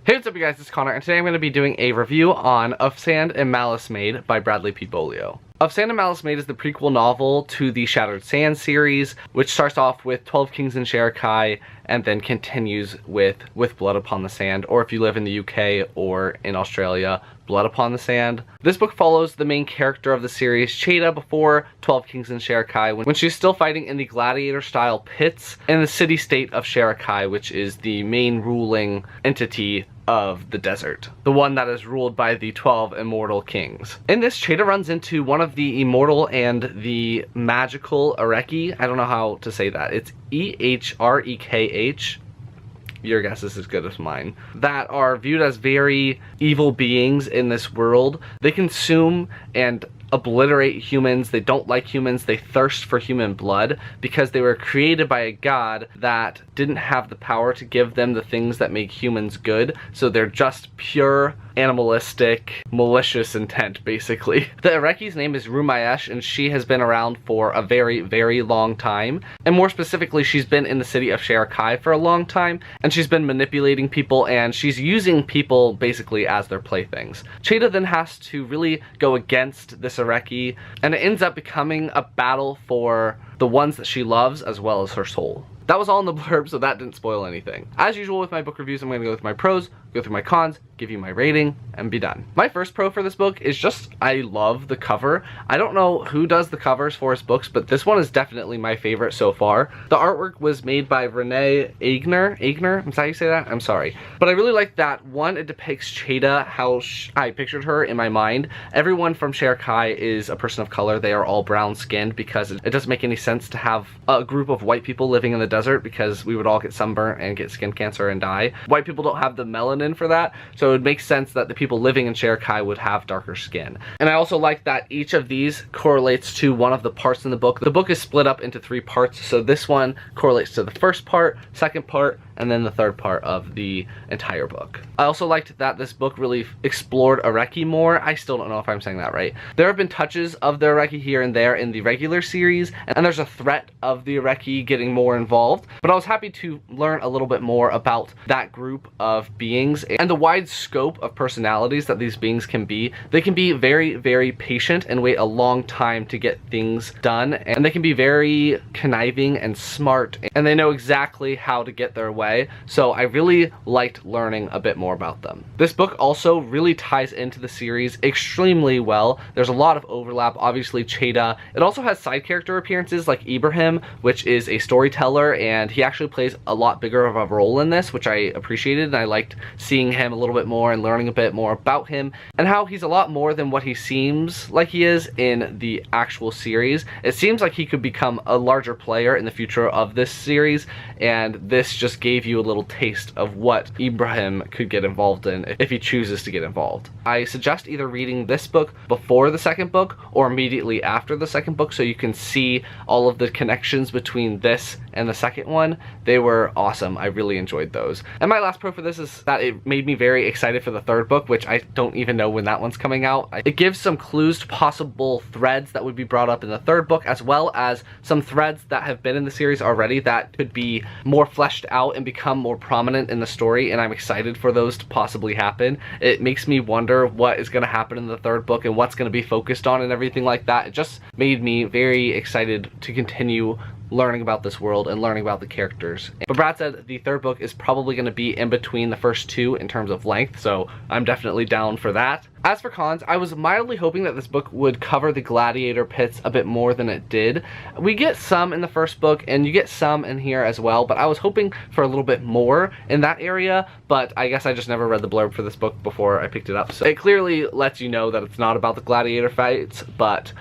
Hey, what's up you guys, it's Connor, and today I'm going to be doing a review on Of Sand and Malice Made by Bradley P. Beaulieu. Of Sand and Malice Made is the prequel novel to the Shattered Sand series, which starts off with 12 Kings in Sharakhai and then continues with Blood Upon the Sand, or if you live in the UK or in Australia, Blood Upon the Sand. This book follows the main character of the series, Cheda, before 12 Kings in Sharakhai, when she's still fighting in the gladiator-style pits in the city-state of Sharakhai, which is the main ruling entity of the desert, the one that is ruled by the 12 immortal kings. In this, Cheda runs into one of the immortal and the magical Areki. I don't know how to say that. It's E-H-R-E-K-H. Your guess is as good as mine. That are viewed as very evil beings in this world. They consume and obliterate humans. They don't like humans. They thirst for human blood because they were created by a god that didn't have the power to give them the things that make humans good. So they're just pure animalistic, malicious intent, basically. The Areki's name is Rumayesh, and she has been around for a very, very long time. And more specifically, she's been in the city of Sharakhai for a long time, and she's been manipulating people, and she's using people basically as their playthings. Cheda then has to really go against this Areki, and it ends up becoming a battle for the ones that she loves as well as her soul. That was all in the blurb, so that didn't spoil anything. As usual with my book reviews, I'm going to go through my pros, go through my cons, give you my rating, and be done. My first pro for this book is just, I love the cover. I don't know who does the covers for his books, but this one is definitely my favorite so far. The artwork was made by Renee Aigner. Aigner? Is that how you say that? I'm sorry. But I really like that. One, it depicts Cheda how I pictured her in my mind. Everyone from Sharakhai is a person of color. They are all brown skinned because it doesn't make any sense to have a group of white people living in the desert, because we would all get sunburnt and get skin cancer and die. White people don't have the melanin for that, so it would make sense that the people living in Sharakhai would have darker skin. And I also like that each of these correlates to one of the parts in the book. The book is split up into 3 parts, so this one correlates to the first part, second part, and then the third part of the entire book. I also liked that this book really explored Areki more. I still don't know if I'm saying that right. There have been touches of the Areki here and there in the regular series, and there's a threat of the Areki getting more involved, but I was happy to learn a little bit more about that group of beings and the wide scope of personalities that these beings can be. They can be very, very patient and wait a long time to get things done, and they can be very conniving and smart, and they know exactly how to get their way. So I really liked learning a bit more about them. This book also really ties into the series extremely well. There's a lot of overlap, obviously Cheda. It also has side character appearances like Ibrahim, which is a storyteller, and he actually plays a lot bigger of a role in this, which I appreciated, and I liked seeing him a little bit more and learning a bit more about him and how he's a lot more than what he seems like he is in the actual series. It seems like he could become a larger player in the future of this series, and this just gave you a little taste of what Ibrahim could get involved in if he chooses to get involved. I suggest either reading this book before the second book or immediately after the second book so you can see all of the connections between this and the second one. They were awesome. I really enjoyed those. And my last pro for this is that it made me very excited for the third book, which I don't even know when that one's coming out. It gives some clues to possible threads that would be brought up in the third book, as well as some threads that have been in the series already that could be more fleshed out and become more prominent in the story, and I'm excited for those to possibly happen. It makes me wonder what is going to happen in the third book and what's going to be focused on and everything like that. It just made me very excited to continue learning about this world and learning about the characters. But Brad said the third book is probably going to be in between the first 2 in terms of length, so I'm definitely down for that. As for cons, I was mildly hoping that this book would cover the gladiator pits a bit more than it did. We get some in the first book, and you get some in here as well, but I was hoping for a little bit more in that area, but I guess I just never read the blurb for this book before I picked it up. So it clearly lets you know that it's not about the gladiator fights, but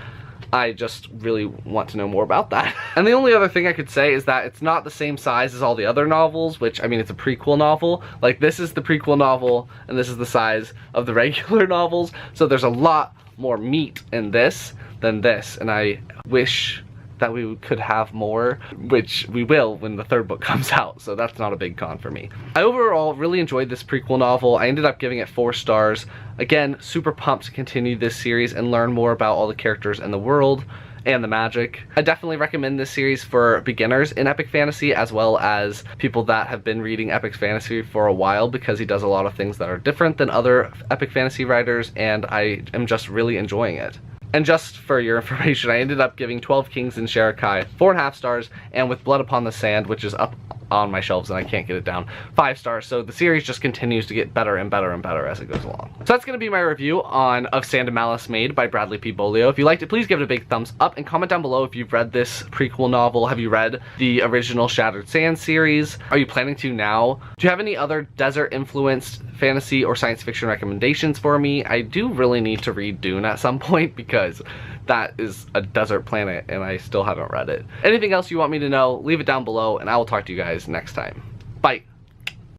I just really want to know more about that. And the only other thing I could say is that it's not the same size as all the other novels, which, I mean, it's a prequel novel. Like, this is the prequel novel, and this is the size of the regular novels, so there's a lot more meat in this than this, and I wish that we could have more, which we will when the third book comes out, so that's not a big con for me. I overall really enjoyed this prequel novel. I ended up giving it 4 stars. Again, super pumped to continue this series and learn more about all the characters and the world. and the magic. I definitely recommend this series for beginners in epic fantasy as well as people that have been reading epic fantasy for a while, because he does a lot of things that are different than other epic fantasy writers, and I am just really enjoying it. And just for your information, I ended up giving 12 Kings in Sharakhai 4.5 stars, and With Blood Upon the Sand, which is up on my shelves and I can't get it down, 5 stars. So the series just continues to get better and better and better as it goes along. So that's going to be my review on Of Sand and Malice Made by Bradley P. Beaulieu. If you liked it, please give it a big thumbs up and comment down below if you've read this prequel novel. Have you read the original Shattered Sand series? Are you planning to now? Do you have any other desert influenced fantasy or science fiction recommendations for me? I do really need to read Dune at some point because that is a desert planet and I still haven't read it. Anything else you want me to know, leave it down below and I will talk to you guys next time. Bye.